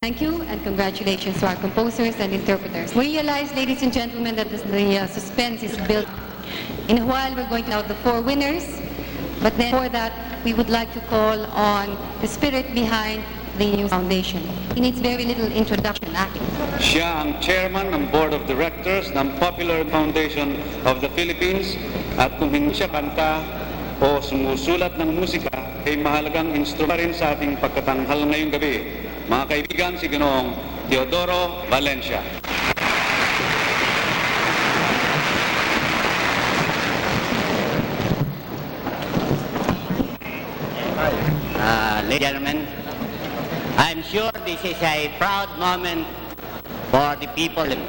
Thank you and congratulations to our composers and interpreters. We realize, ladies and gentlemen, that the suspense is built. In a while, we're going to out the 4 winners, but then for that, we would like to call on the spirit behind the new foundation. He needs very little introduction, actually. Siya ang chairman ng Board of Directors ng Popular Foundation of the Philippines at kung hindi siya kanta o sumusulat ng musika ay mahalagang instrument rin sa ating pagkatanghal ngayong gabi. Mga kaibigan, si Ginoong Teodoro Valencia. Ladies and gentlemen, I'm sure this is a proud moment for the people. I'd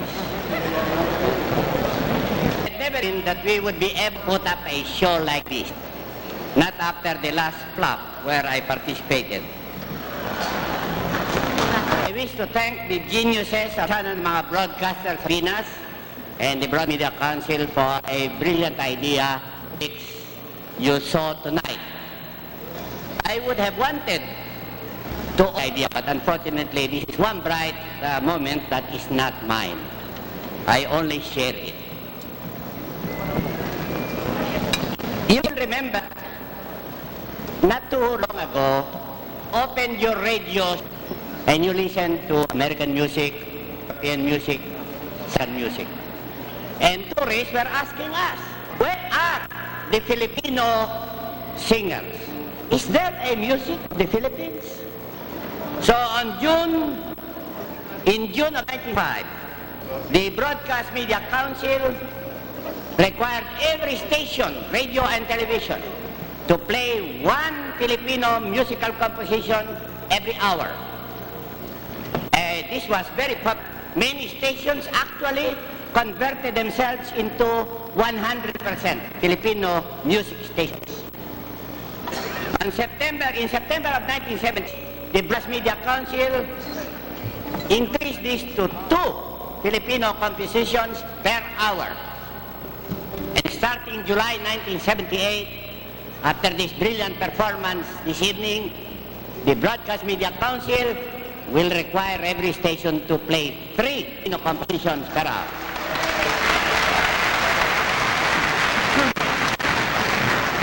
never been that we would be able to put up a show like this. Not after the last flop where I participated. I wish to thank the geniuses of ng mga broadcasters sa Pinas and the Broad Media Council for a brilliant idea you saw tonight. I would have wanted to idea, but unfortunately, this is one bright moment that is not mine. I only share it. You will remember, not too long ago, open your radios and you listen to American music, European music, Southern music. And tourists were asking us, where are the Filipino singers? Is there a music of the Philippines? So in June of 1995, the Broadcast Media Council required every station, radio and television, to play one Filipino musical composition every hour. This was very popular. Many stations actually converted themselves into 100% Filipino music stations. In September of 1970, the Broadcast Media Council increased this to 2 Filipino compositions per hour. And starting July 1978, after this brilliant performance this evening, the Broadcast Media Council will require every station to play 3 Filipino compositions per hour.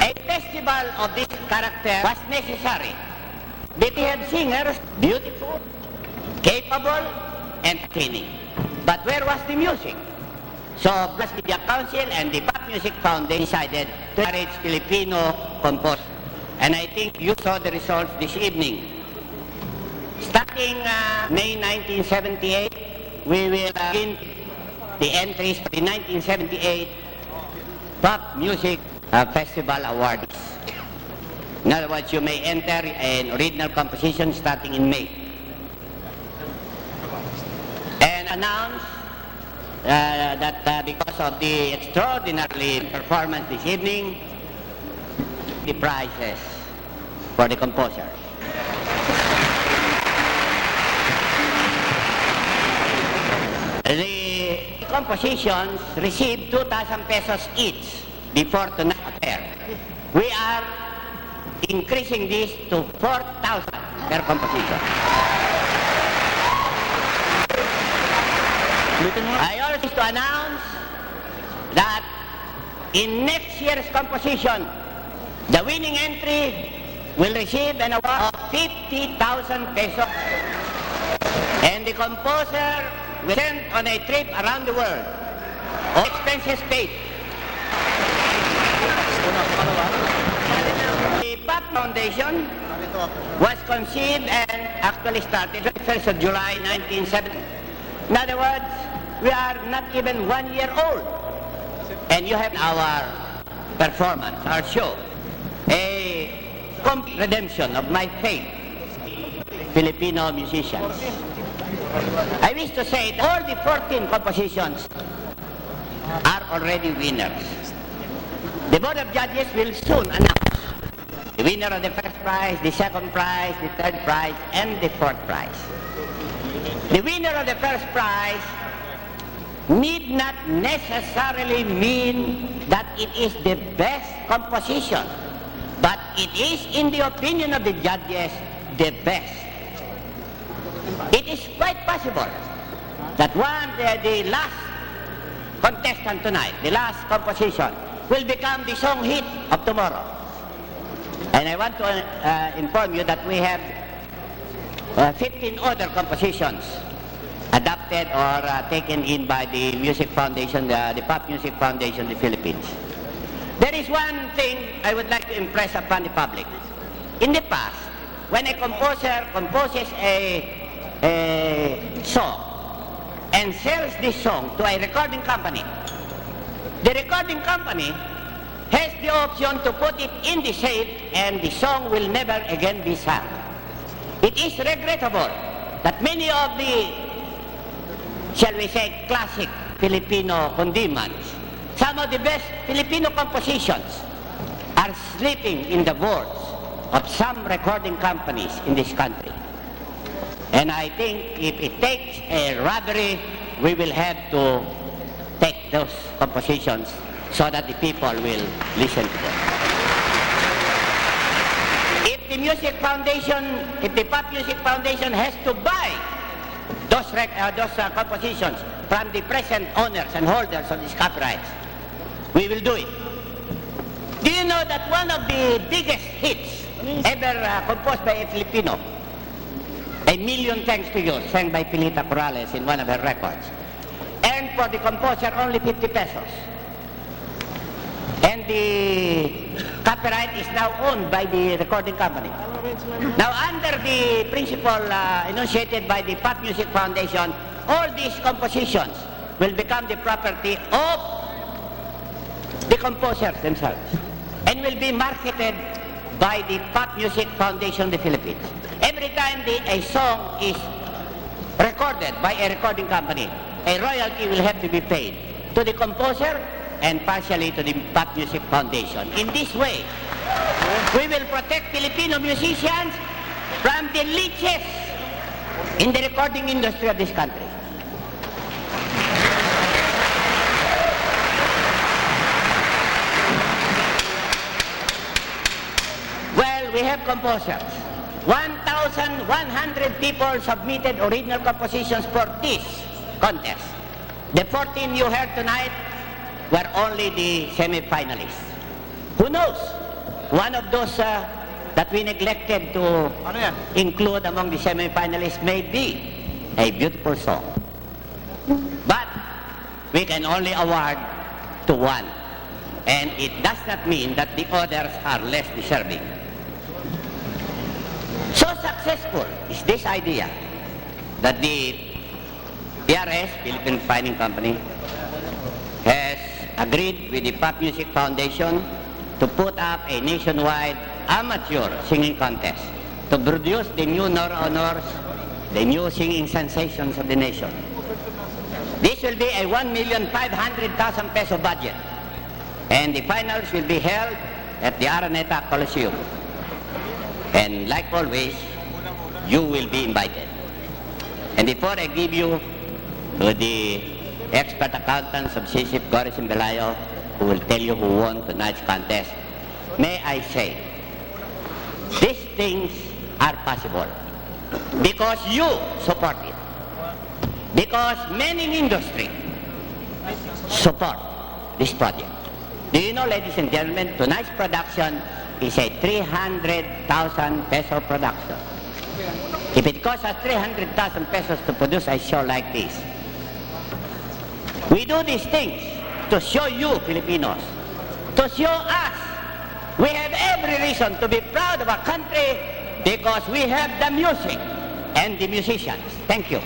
A festival of this character was necessary. We had singers, beautiful, capable, entertaining. But where was the music? So, Broadcast Media Council and the Pop Music Foundation decided to encourage Filipino composers. And I think you saw the results this evening. Starting May 1978, we will begin the entries for the 1978 Pop Music Festival Awards. In other words, you may enter an original composition starting in May. And announce that because of the extraordinary performance this evening, the prizes for the composers. The compositions received 2,000 pesos each before tonight's affair. We are increasing this to 4,000 per composition. I also wish to announce that in next year's composition, the winning entry will receive an award of 50,000 pesos. And the composer will send on a trip around the world. All expenses paid. The Pop Foundation was conceived and actually started 1st of July 1970. In other words, we are not even 1 year old. And you have our performance, our show, a complete redemption of my faith, Filipino musicians. I wish to say that all the 14 compositions are already winners. The Board of Judges will soon announce the winner of the first prize, the second prize, the third prize, and the fourth prize. The winner of the first prize need not necessarily mean that it is the best composition, but it is, in the opinion of the judges, the best. It It is quite possible that the last contestant tonight, the last composition, will become the song hit of tomorrow. And I want to inform you that we have 15 other compositions adapted or taken in by the Music Foundation, the Pop Music Foundation of the Philippines. There is one thing I would like to impress upon the public. In the past, when a composer composes a song and sells this song to a recording company, the recording company has the option to put it in the safe and the song will never again be sung. It is regrettable that many of the, shall we say, classic Filipino condiments, some of the best Filipino compositions are sleeping in the boards of some recording companies in this country. And I think if it takes a robbery, we will have to take those compositions so that the people will listen to them. If the Music Foundation, if the Pop Music Foundation has to buy those compositions from the present owners and holders of these copyrights, we will do it. Do you know that one of the biggest hits ever composed by a Filipino, A Million Thanks to You, sang by Pilita Corrales in one of her records, earned for the composer only 50 pesos. And the copyright is now owned by the recording company. Now, under the principle enunciated by the Pop Music Foundation, all these compositions will become the property of the composers themselves and will be marketed by the Pop Music Foundation of the Philippines. Every time a song is recorded by a recording company, a royalty will have to be paid to the composer and partially to the Pop Music Foundation. In this way, we will protect Filipino musicians from the leeches in the recording industry of this country. Well, we have composers. 1,100 people submitted original compositions for this contest. The 14 you heard tonight were only the semi-finalists. Who knows? One of those that we neglected to include among the semi-finalists may be a beautiful song. But we can only award to one. And it does not mean that the others are less deserving. So successful is this idea that the PRS, Philippine Refining Company, has agreed with the Pop Music Foundation to put up a nationwide amateur singing contest to produce the new honors, the new singing sensations of the nation. This will be a 1,500,000 peso budget, and the finals will be held at the Araneta Coliseum. And like always, you will be invited. And before I give you to the expert accountants of CCIP, Goris and Belayo, who will tell you who won tonight's contest, may I say, these things are possible because you support it. Because many in industry support this project. Do you know, ladies and gentlemen, tonight's production is a 300,000 peso production. If it costs us 300,000 pesos to produce a show like this, we do these things to show you Filipinos, to show us we have every reason to be proud of our country because we have the music and the musicians. Thank you.